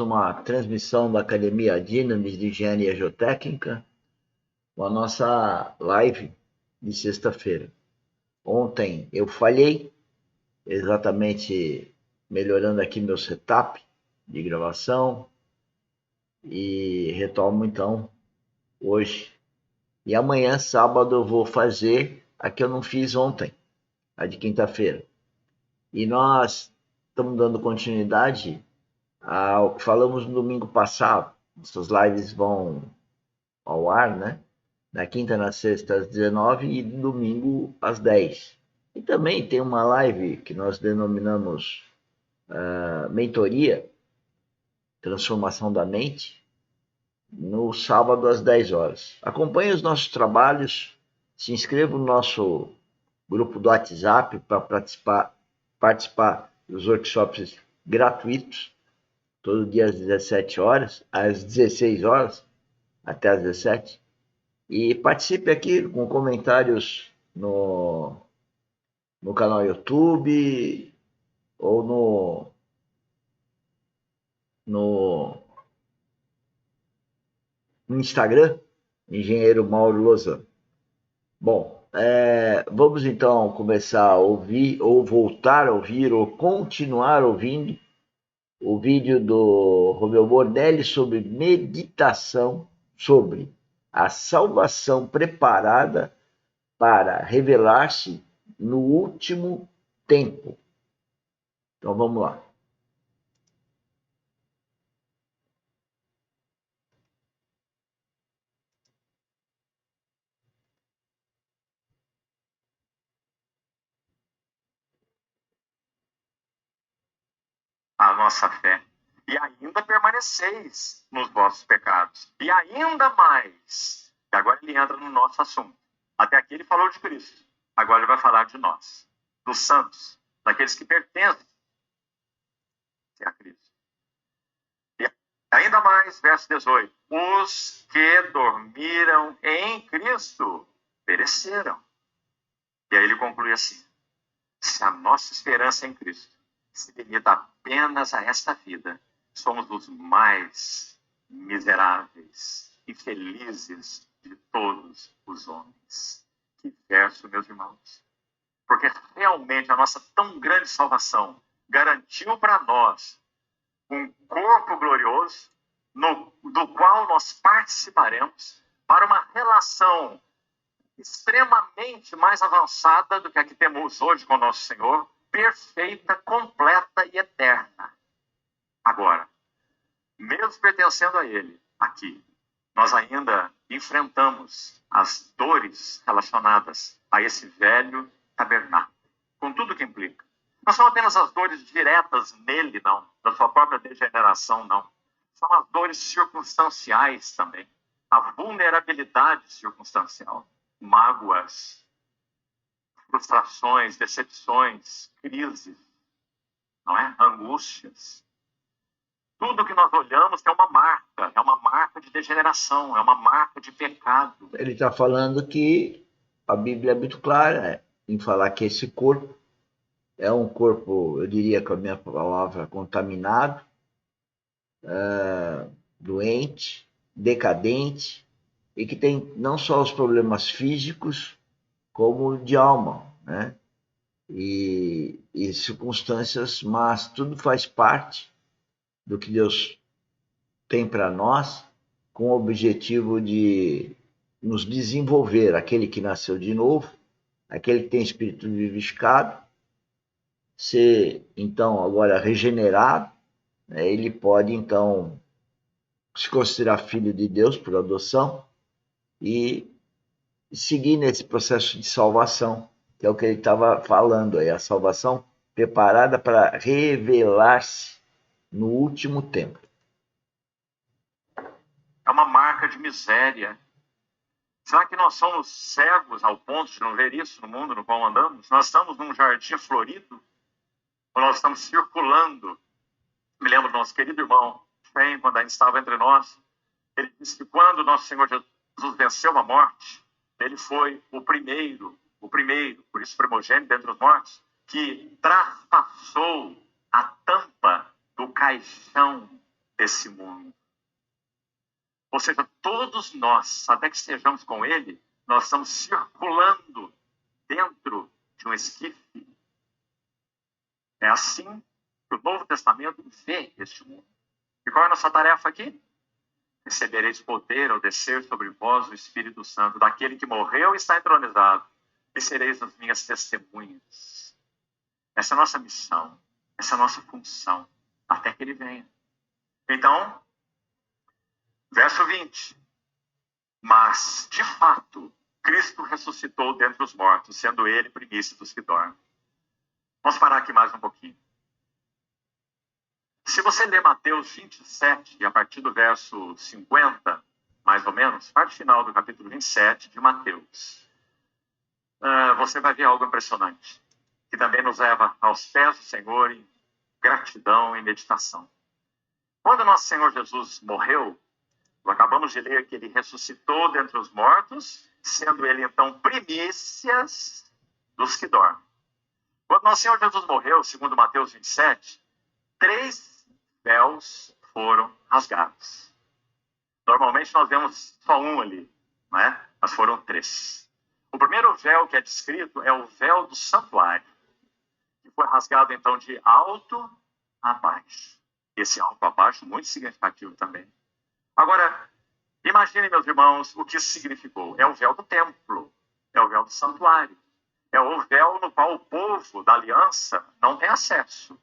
Uma transmissão da Academia Dinamis de Engenharia Geotécnica, com a nossa live de sexta-feira. Ontem eu falhei, exatamente melhorando aqui meu setup de gravação, e retomo então hoje. E amanhã, sábado, eu vou fazer a que eu não fiz ontem, a de quinta-feira. E nós estamos dando continuidade ao que falamos no domingo passado. Essas lives vão ao ar, né? Na quinta, na sexta, às 19 e domingo, às 10. E também tem uma live que nós denominamos Mentoria, Transformação da Mente, no sábado, às 10 horas. Acompanhe os nossos trabalhos, se inscreva no nosso grupo do WhatsApp para participar dos workshops gratuitos, todo dia às 17 horas, às 16 horas, até às 17. E participe aqui com comentários no canal YouTube ou no Instagram, Engenheiro Mauro Lozano. Bom, vamos então começar a ouvir, ou voltar a ouvir, ou continuar ouvindo o vídeo do Romeu Mordelli sobre meditação, sobre a salvação preparada para revelar-se no último tempo. Então vamos lá. A nossa fé. E ainda permaneceis nos vossos pecados. E ainda mais. E agora ele entra no nosso assunto. Até aqui ele falou de Cristo. Agora ele vai falar de nós. Dos santos. Daqueles que pertencem a Cristo. E ainda mais, verso 18. Os que dormiram em Cristo pereceram. E aí ele conclui assim. Se a nossa esperança em Cristo se limita apenas a esta vida, somos os mais miseráveis e felizes de todos os homens. Que verso, meus irmãos. Porque realmente a nossa tão grande salvação garantiu para nós um corpo glorioso, do qual nós participaremos, para uma relação extremamente mais avançada do que a que temos hoje com o nosso Senhor, perfeita, completa e eterna. Agora, mesmo pertencendo a Ele, aqui, nós ainda enfrentamos as dores relacionadas a esse velho tabernáculo, com tudo que implica. Não são apenas as dores diretas nele, não, da sua própria degeneração, não. São as dores circunstanciais também, a vulnerabilidade circunstancial, mágoas, frustrações, decepções, crises, não é? Angústias. Tudo que nós olhamos é uma marca de degeneração, é uma marca de pecado. Ele está falando que a Bíblia é muito clara em falar que esse corpo é um corpo, eu diria com a minha palavra, contaminado, doente, decadente, e que tem não só os problemas físicos, como de alma, né? E circunstâncias, mas tudo faz parte do que Deus tem para nós, com o objetivo de nos desenvolver, aquele que nasceu de novo, aquele que tem espírito vivificado, ser então agora regenerado, né? Ele pode então se considerar filho de Deus por adoção e seguir nesse processo de salvação, que é o que ele estava falando aí, a salvação preparada para revelar-se no último tempo. É uma marca de miséria. Será que nós somos cegos ao ponto de não ver isso no mundo no qual andamos? Nós estamos num jardim florido? Ou nós estamos circulando? Me lembro do nosso querido irmão, Fen, quando ainda estava entre nós, ele disse que quando nosso Senhor Jesus venceu a morte, ele foi o primeiro, por isso primogênito dentre os mortos, que traspassou a tampa do caixão desse mundo. Ou seja, todos nós, até que estejamos com ele, nós estamos circulando dentro de um esquife. É assim que o Novo Testamento vê este mundo. E qual é a nossa tarefa aqui? Recebereis poder ao descer sobre vós o Espírito Santo, daquele que morreu e está entronizado, e sereis as minhas testemunhas. Essa é a nossa missão, essa é a nossa função, até que ele venha. Então, verso 20. Mas, de fato, Cristo ressuscitou dentre os mortos, sendo ele primícia dos que dormem. Vamos parar aqui mais um pouquinho. Se você ler Mateus 27, e a partir do verso 50, mais ou menos, parte final do capítulo 27 de Mateus, você vai ver algo impressionante, que também nos leva aos pés do Senhor em gratidão e meditação. Quando nosso Senhor Jesus morreu, acabamos de ler que ele ressuscitou dentre os mortos, sendo ele então primícias dos que dormem. Quando nosso Senhor Jesus morreu, segundo Mateus 27, 3 véus foram rasgados. Normalmente nós vemos só um ali, né? Mas foram 3. O primeiro véu que é descrito é o véu do santuário, que foi rasgado então de alto a baixo. Esse alto a baixo muito significativo também. Agora, imaginem, meus irmãos, o que isso significou. É o véu do templo, é o véu do santuário, é o véu no qual o povo da aliança não tem acesso.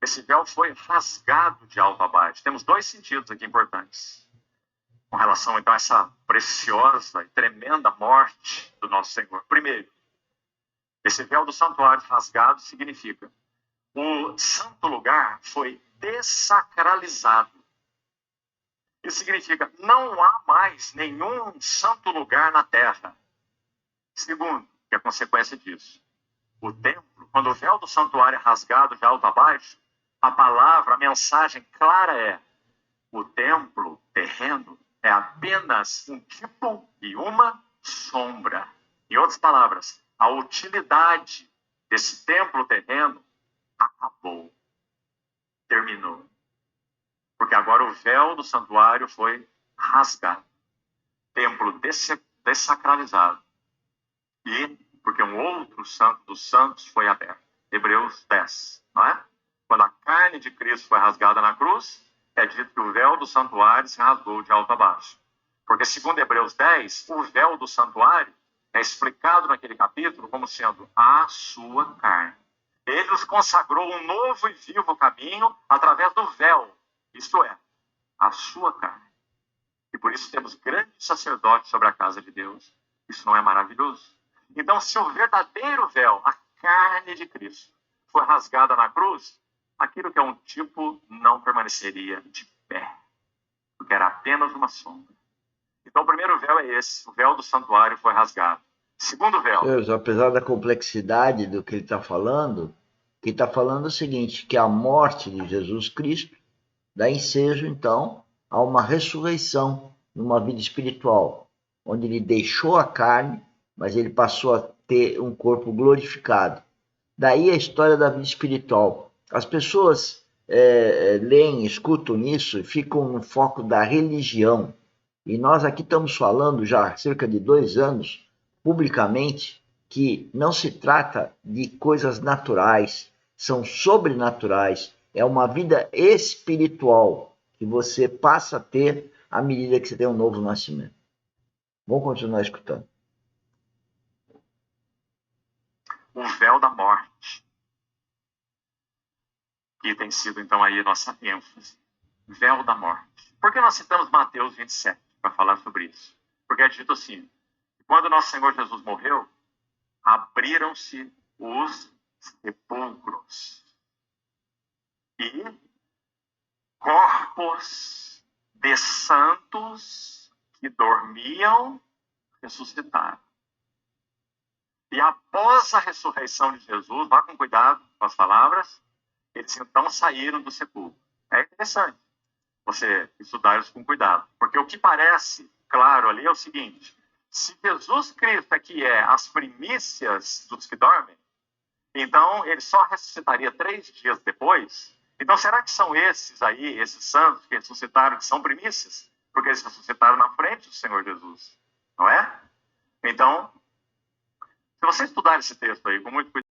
Esse véu foi rasgado de alto a baixo. Temos 2 sentidos aqui importantes com relação, então, a essa preciosa e tremenda morte do nosso Senhor. Primeiro, esse véu do santuário rasgado significa o santo lugar foi dessacralizado. Isso significa não há mais nenhum santo lugar na terra. Segundo, que é consequência disso, o templo, quando o véu do santuário é rasgado de alto a baixo, a palavra, a mensagem clara é: o templo terreno é apenas um tipo e uma sombra. Em outras palavras, a utilidade desse templo terreno acabou, terminou. Porque agora o véu do santuário foi rasgado, templo dessacralizado, e porque um outro santo dos santos foi aberto. Hebreus 10, não é? Quando a carne de Cristo foi rasgada na cruz, é dito que o véu do santuário se rasgou de alto a baixo. Porque, segundo Hebreus 10, o véu do santuário é explicado naquele capítulo como sendo a sua carne. Ele nos consagrou um novo e vivo caminho através do véu, isto é, a sua carne. E por isso temos grandes sacerdotes sobre a casa de Deus. Isso não é maravilhoso? Então, se o verdadeiro véu, a carne de Cristo, foi rasgada na cruz, aquilo que é um tipo não permaneceria de pé, porque era apenas uma sombra. Então, o primeiro véu é esse, o véu do santuário foi rasgado. Segundo véu. Senhores, apesar da complexidade do que ele está falando é o seguinte, que a morte de Jesus Cristo dá ensejo, então, a uma ressurreição numa vida espiritual, onde ele deixou a carne, mas ele passou a ter um corpo glorificado. Daí a história da vida espiritual. As pessoas leem, escutam isso e ficam no foco da religião. E nós aqui estamos falando já há cerca de 2 anos, publicamente, que não se trata de coisas naturais, são sobrenaturais. É uma vida espiritual que você passa a ter à medida que você tem um novo nascimento. Vamos continuar escutando. O véu da morte, que tem sido então aí a nossa ênfase. Véu da morte. Por que nós citamos Mateus 27 para falar sobre isso? Porque é dito assim, quando nosso Senhor Jesus morreu, abriram-se os sepulcros e corpos de santos que dormiam ressuscitaram. E após a ressurreição de Jesus, vá com cuidado com as palavras, eles então saíram do sepulcro. É interessante você estudar isso com cuidado, porque o que parece claro ali é o seguinte: se Jesus Cristo aqui é as primícias dos que dormem, então ele só ressuscitaria 3 dias depois, Então, será que são esses aí, esses santos que ressuscitaram, que são primícias? Porque eles ressuscitaram na frente do Senhor Jesus, não é? Então, se você estudar esse texto aí com muito cuidado,